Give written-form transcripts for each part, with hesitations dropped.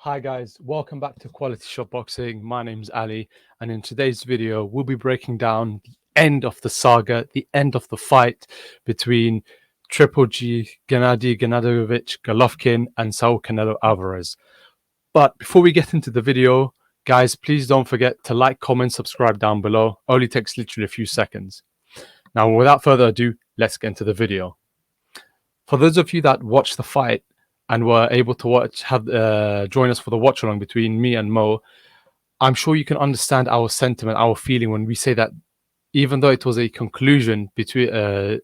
Hi guys, welcome back to Quality Shot Boxing. My name's Ali, and in today's video, we'll be breaking down the end of the saga, the end of the fight between Trilogy, Gennady Golovkin, and Saul Canelo Alvarez. But before we get into the video, guys, please don't forget to like, comment, subscribe down below. Only takes literally a few seconds. Now, without further ado, let's get into the video. For those of you that watched the fight and were able to join us for the watch along between me and Mo, I'm sure you can understand our sentiment, our feeling when we say that even though it was a conclusion between a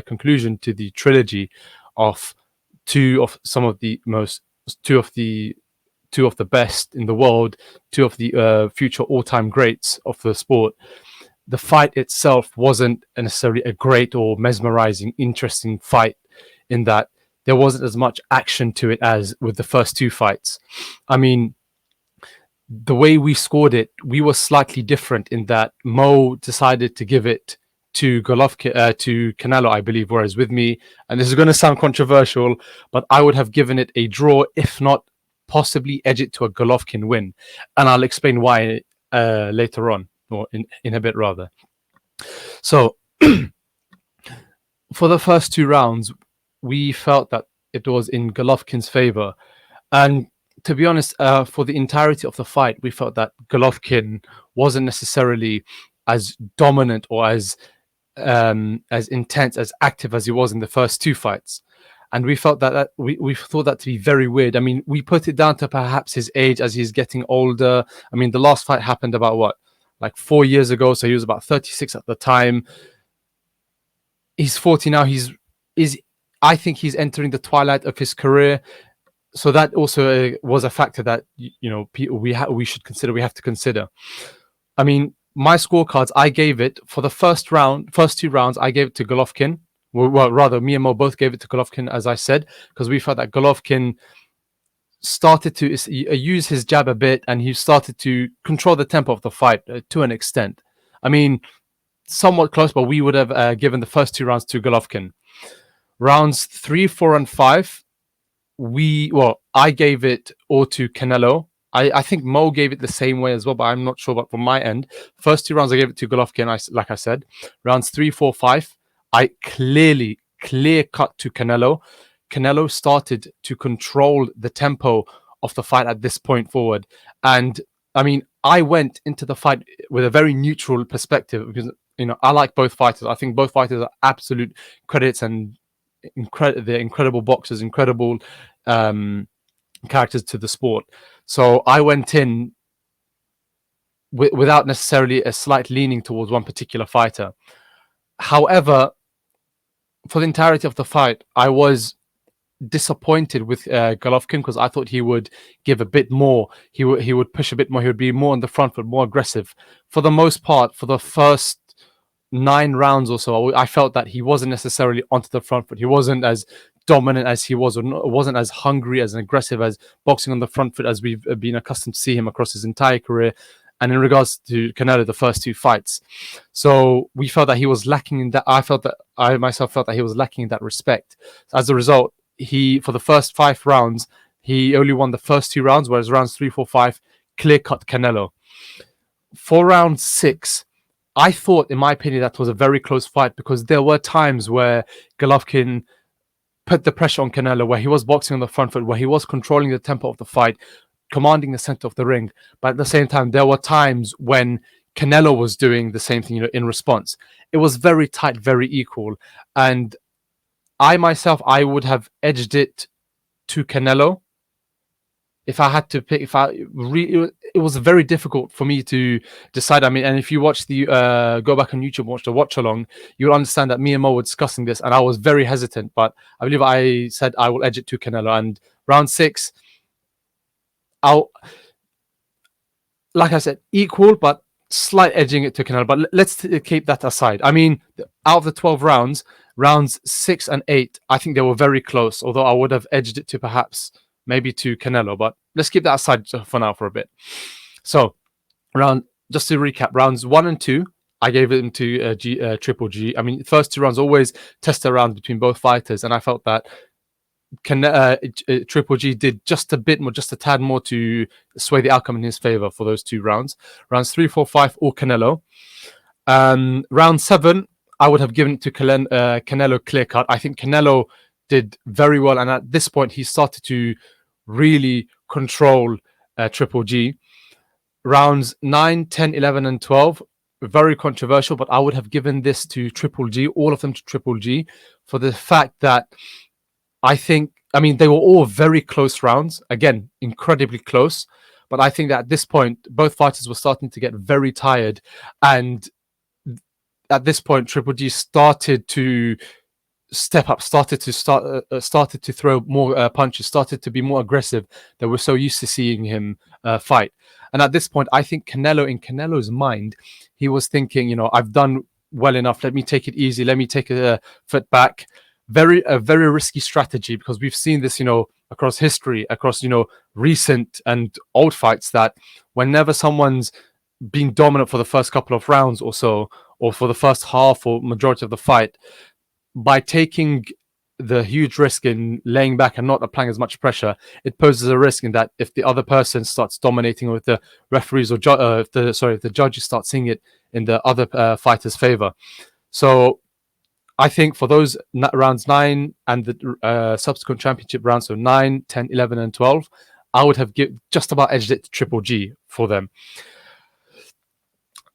conclusion to the trilogy of two of the best in the world, two of the future all-time greats of the sport, the fight itself wasn't necessarily a great or mesmerizing, interesting fight, in that there wasn't as much action to it as with the first two fights. I mean, the way we scored it, we were slightly different in that Mo decided to give it to Golovkin, to Canelo, I believe, whereas with me, and this is going to sound controversial, but I would have given it a draw, if not possibly edge it to a Golovkin win. And I'll explain why later on, or in a bit rather. So, for the first two rounds, we felt that it was in Golovkin's favor. And to be honest, for the entirety of the fight, we felt that Golovkin wasn't necessarily as dominant or as intense, as active as he was in the first two fights. And we felt that we thought that to be very weird. I mean, we put it down to perhaps his age as he's getting older. I mean, the last fight happened about what, like 4 years ago, so he was about 36 at the time. He's 40 now. I think he's entering the twilight of his career, so that also was a factor that we have to consider. I mean, my scorecards, I gave it for the first two rounds, I gave it to Golovkin. Well, rather, me and Mo both gave it to Golovkin, as I said, because we felt that Golovkin started to use his jab a bit, and he started to control the tempo of the fight to an extent. I mean, somewhat close, but we would have given the first two rounds to Golovkin. Rounds 3, 4, and 5, I gave it all to Canelo. I think Mo gave it the same way as well, but I'm not sure. But from my end, first two rounds I gave it to Golovkin. Like I said, rounds 3, 4, 5, I clear cut to Canelo. Canelo started to control the tempo of the fight at this point forward, and I mean, I went into the fight with a very neutral perspective because I like both fighters. I think both fighters are absolute credits and they're incredible boxers, incredible characters to the sport. So I went in without necessarily a slight leaning towards one particular fighter. However, for the entirety of the fight, I was disappointed with Golovkin because I thought he would give a bit more. He would push a bit more. He would be more on the front foot, more aggressive. For the most part, for the first 9 rounds or so, I felt that he wasn't necessarily onto the front foot. He wasn't as dominant as he was, or wasn't as hungry, as aggressive as boxing on the front foot as we've been accustomed to see him across his entire career. And in regards to Canelo, the first two fights, so we felt that he was lacking in that. I myself felt that he was lacking in that respect. As a result, for the first 5 rounds, he only won the first 2 rounds, whereas rounds 3, 4, 5, clear cut Canelo. For round 6, I thought, in my opinion, that was a very close fight because there were times where Golovkin put the pressure on Canelo, where he was boxing on the front foot, where he was controlling the tempo of the fight, commanding the center of the ring. But at the same time, there were times when Canelo was doing the same thing, in response. It was very tight, very equal. And I myself, I would have edged it to Canelo if I had to pick. It was very difficult for me to decide. I mean, and if you watch go back on YouTube, watch the watch along, you'll understand that me and Mo were discussing this, and I was very hesitant. But I believe I said I will edge it to Canelo. And round 6, like I said, equal, but slight edging it to Canelo. But let's keep that aside. I mean, out of the 12 rounds, rounds 6 and 8, I think they were very close. Although I would have edged it to perhaps maybe to Canelo, but let's keep that aside for now for a bit. So, just to recap, rounds 1 and 2, I gave it to Triple G. I mean, first 2 rounds always test around between both fighters, and I felt that Triple G did just a bit more, just a tad more to sway the outcome in his favor for those 2 rounds. Rounds 3, 4, 5, all Canelo. Round 7, I would have given it to Canelo clear cut. I think Canelo did very well, and at this point, he started to really control Triple G. Rounds 9, 10, 11, and 12, very controversial, but I would have given this to Triple G, all of them to Triple G, for the fact that they were all very close rounds. Again, incredibly close. But I think that at this point, both fighters were starting to get very tired. And at this point, Triple G started to step up, started to throw more punches, started to be more aggressive than we're so used to seeing him fight. And at this point, I think in Canelo's mind, he was thinking, I've done well enough. Let me take it easy. Let me take a foot back. A very risky strategy, because we've seen this, across history, across, recent and old fights, that whenever someone's being dominant for the first couple of rounds or so, or for the first half or majority of the fight, by taking the huge risk in laying back and not applying as much pressure, it poses a risk in that if the other person starts dominating, with the referees or if the judges start seeing it in the other fighter's favor. So I think for those rounds 9 and the subsequent championship rounds, so 9, 10, 11, and 12, I would have just about edged it to Triple G for them.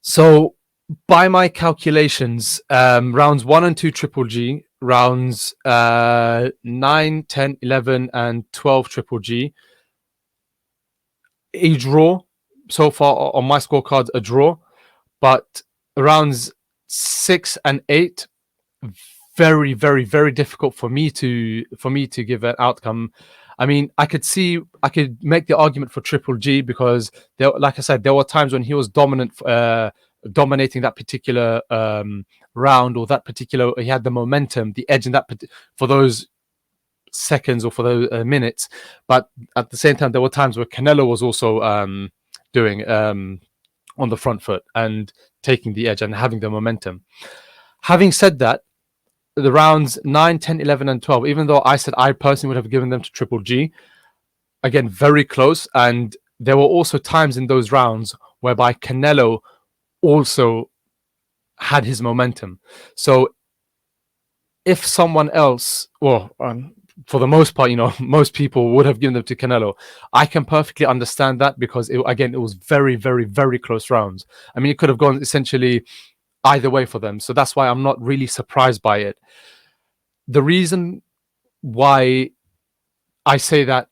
So by my calculations, rounds 1 and 2 Triple G, rounds 9, 10, 11, and 12 Triple G, a draw. So far on my scorecards, a draw. But rounds 6 and 8, very, very, very difficult for me to give an outcome. I mean, I could make the argument for Triple G, because like I said, there were times when he was dominating that particular round, or he had the momentum, the edge in that for those seconds or for those minutes. But at the same time, there were times where Canelo was also doing on the front foot and taking the edge and having the momentum. Having said that, the rounds 9, 10, 11, and 12, even though I said I personally would have given them to Triple G, again, very close. And there were also times in those rounds whereby Canelo also had his momentum. So if someone else, well, for the most part, most people would have given them to Canelo. I can perfectly understand that, because it was very, very, very close rounds. I mean, it could have gone essentially either way for them. So that's why I'm not really surprised by it. The reason why I say that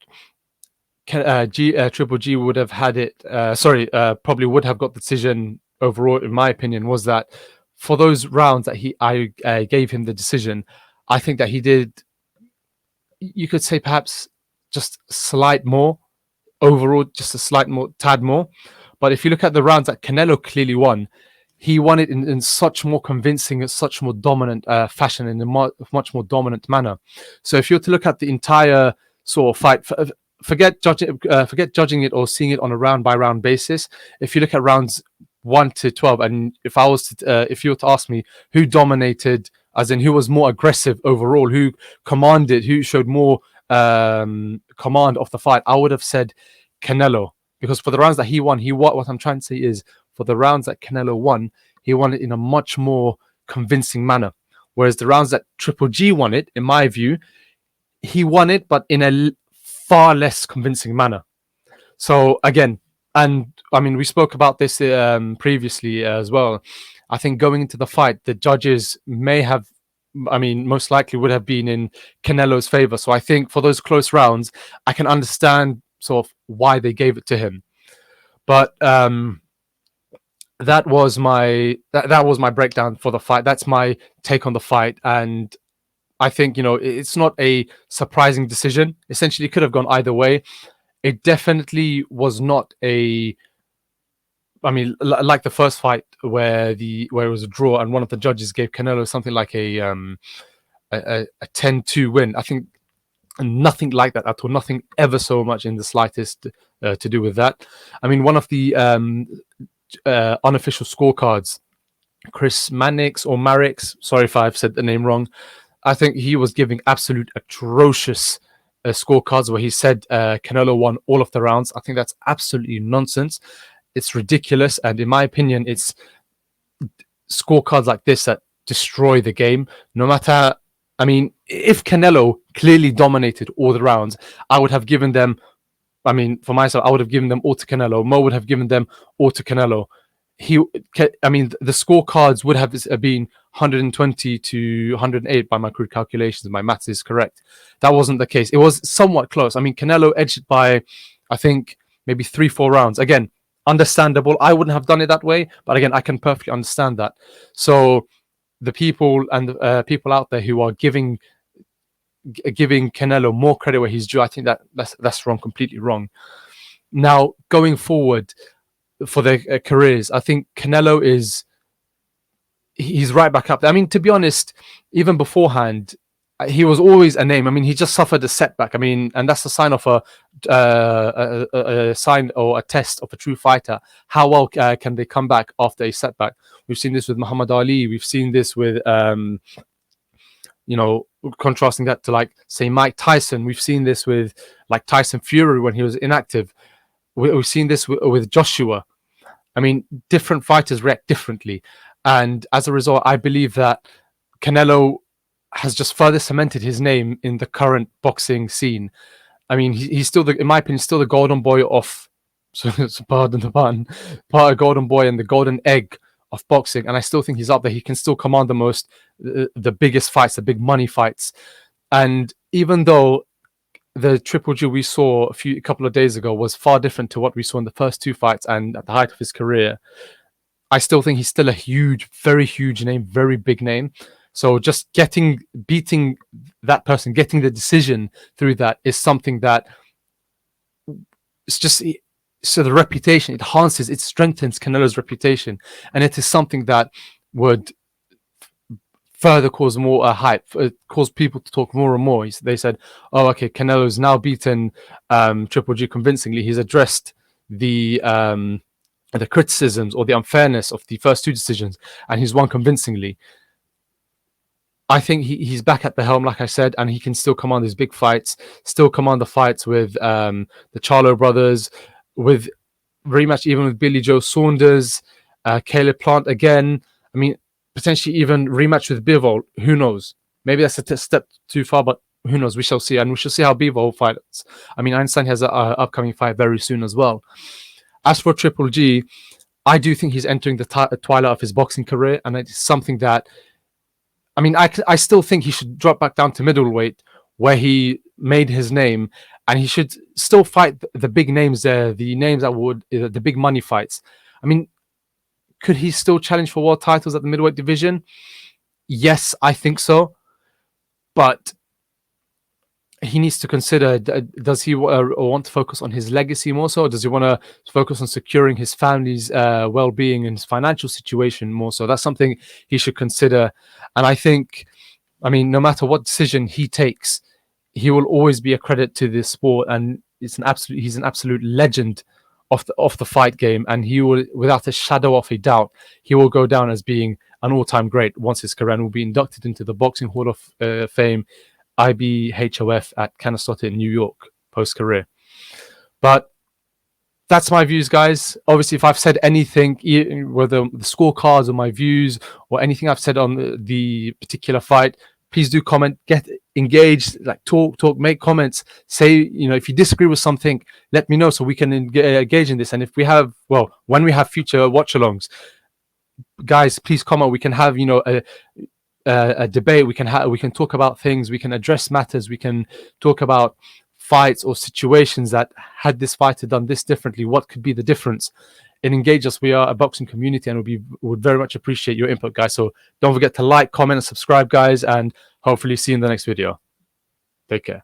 Triple G would have had it, probably would have got the decision overall, in my opinion, was that for those rounds that I gave him the decision, I think that he did, you could say perhaps just slight more overall, just a tad more. But if you look at the rounds that Canelo clearly won, he won it in such more convincing, such more dominant fashion, in a much more dominant manner. So if you're to look at the entire sort of fight, forget judging it or seeing it on a round by round basis. If you look at rounds 1 to 12, and if you were to ask me who dominated, as in who was more aggressive overall, who commanded, who showed more command of the fight, I would have said Canelo, because for the rounds that he won, what I'm trying to say is, for the rounds that Canelo won, he won it in a much more convincing manner. Whereas the rounds that Triple G won it, in my view, he won it, but in a far less convincing manner. So again, and I mean, we spoke about this previously as well. I think going into the fight, the judges most likely would have been in Canelo's favor. So I think for those close rounds, I can understand sort of why they gave it to him. But that was my breakdown for the fight. That's my take on the fight, and I think it's not a surprising decision. Essentially, it could have gone either way. It definitely was not like the first fight where it was a draw and one of the judges gave Canelo something like a 10-2 win. I think nothing like that at all. Nothing ever so much in the slightest to do with that. I mean, one of the unofficial scorecards, Chris Mannix or Marix, sorry if I've said the name wrong, I think he was giving absolute atrocious scorecards where he said Canelo won all of the rounds. I think that's absolutely nonsense. It's ridiculous, and in my opinion, it's scorecards like this that destroy the game. No matter, I mean, if Canelo clearly dominated all the rounds, I would have given them. I mean, for myself, I would have given them all to Canelo. Mo would have given them all to Canelo. I mean, the scorecards would have been 120 to 108 by my crude calculations. My maths is correct. That wasn't the case. It was somewhat close. I mean, Canelo edged by, I think, maybe 3-4 rounds. Again, understandable. I wouldn't have done it that way, but again, I can perfectly understand that. So the people and people out there who are giving Canelo more credit where he's due, I think that's wrong, completely wrong. Now, going forward for their careers, I think Canelo he's right back up there. I mean, to be honest, even beforehand, he was always a name. I mean, he just suffered a setback. I mean, and that's a sign of a sign or a test of a true fighter. How well can they come back after a setback? We've seen this with Muhammad Ali. We've seen this with contrasting that to, like, say, Mike Tyson. We've seen this with, like, Tyson Fury when he was inactive. We've seen this with Joshua. I mean, different fighters react differently. And as a result, I believe that Canelo has just further cemented his name in the current boxing scene. I mean, he's still, in my opinion, still the golden boy of, pardon the pun, part of golden boy and the golden egg of boxing. And I still think he's up there. He can still command the biggest fights, the big money fights. And even though the Triple G we saw a couple of days ago was far different to what we saw in the first two fights and at the height of his career, I still think he's still a huge, very huge name, very big name. So just beating that person, getting the decision through that is something that it's just, so the reputation, it enhances, it strengthens Canelo's reputation. And it is something that would further cause more hype, cause people to talk more and more. They said, oh, okay, Canelo's now beaten Triple G convincingly. He's addressed the criticisms or the unfairness of the first two decisions, and he's won convincingly. I think he's back at the helm, like I said, and he can still command these big fights, still command the fights with the Charlo brothers, with rematch even with Billy Joe Saunders, Caleb Plant again. I mean, potentially even rematch with Bivol. Who knows? Maybe that's a step too far, but who knows? We shall see. And we shall see how Bivol fights. I mean, Einstein has an upcoming fight very soon as well. As for Triple G, I do think he's entering the twilight of his boxing career. And it's something that, I mean, I still think he should drop back down to middleweight where he made his name. And he should still fight the big names there, the names that would, the big money fights. I mean, could he still challenge for world titles at the middleweight division? Yes, I think so. But he needs to consider, does he want to focus on his legacy more so? Or does he want to focus on securing his family's well-being and his financial situation more so? That's something he should consider. And I think, I mean, no matter what decision he takes, he will always be a credit to this sport. And he's an absolute legend of the fight game, and he will, without a shadow of a doubt, he will go down as being an all-time great once his career, and will be inducted into the Boxing Hall of Fame, IBHOF, at Canastota in New York post-career. But that's my views, guys. Obviously, if I've said anything, whether the scorecards or my views or anything I've said on the particular fight, please do comment, get engaged, like talk, make comments, say, if you disagree with something, let me know so we can engage in this. And if we have, when we have future watch-alongs, guys, please comment. We can have, a debate. We can talk about things. We can address matters. We can talk about fights or situations that, had this fighter done this differently, what could be the difference? And engage us. We are a boxing community, and would very much appreciate your input, guys. So don't forget to like, comment, and subscribe, guys, and hopefully see you in the next video. Take care.